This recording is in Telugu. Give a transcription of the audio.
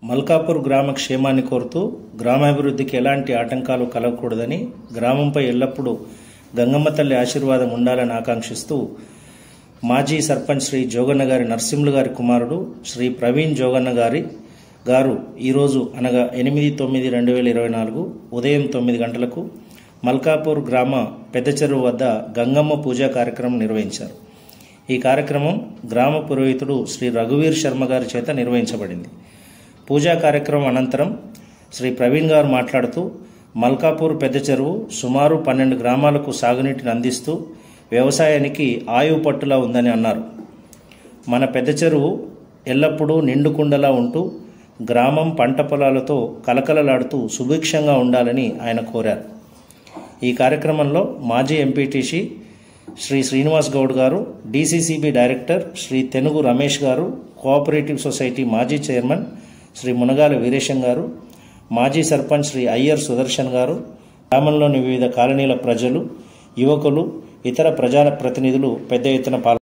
మల్కాపూర్ గ్రామ క్షేమాన్ని కోరుతూ గ్రామాభివృద్ధికి ఎలాంటి ఆటంకాలు కలగకూడదని, గ్రామంపై ఎల్లప్పుడూ గంగమ్మ తల్లి ఆశీర్వాదం ఉండాలని ఆకాంక్షిస్తూ మాజీ సర్పంచ్ శ్రీ జోగన్న గారి నర్సింహులు గారి కుమారుడు శ్రీ ప్రవీణ్ జోగన్న గారు ఈరోజు అనగా 8/9/2024 ఉదయం 9 గంటలకు మల్కాపూర్ గ్రామ పెద్ద చెరువు వద్ద గంగమ్మ పూజా కార్యక్రమం నిర్వహించారు. ఈ కార్యక్రమం గ్రామ పురోహితుడు శ్రీ రఘువీర్ శర్మ గారి చేత నిర్వహించబడింది. పూజా కార్యక్రమం అనంతరం శ్రీ ప్రవీణ్ గారు మాట్లాడుతూ మల్కాపూర్ పెద్ద చెరువు సుమారు 12 గ్రామాలకు సాగునీటిని అందిస్తూ వ్యవసాయానికి ఆయువు పట్టులా ఉందని అన్నారు. మన పెద్ద చెరువు ఎల్లప్పుడూ నిండుకుండలా ఉంటూ గ్రామం పంట పొలాలతో కలకలలాడుతూ సుభిక్షంగా ఉండాలని ఆయన కోరారు. ఈ కార్యక్రమంలో మాజీ ఎంపీటీసీ శ్రీ శ్రీనివాస్ గౌడ్ గారు, డీసీసీబీ డైరెక్టర్ శ్రీ తెనుగు రమేష్ గారు, కోఆపరేటివ్ సొసైటీ మాజీ చైర్మన్ శ్రీ మునగాల వీరేశం గారు, మాజీ సర్పంచ్ శ్రీ అయ్యర్ సుదర్శన్ గారు, గ్రామంలోని వివిధ కాలనీల ప్రజలు, యువకులు, ఇతర ప్రజాప్రతినిధులు పెద్ద ఎత్తున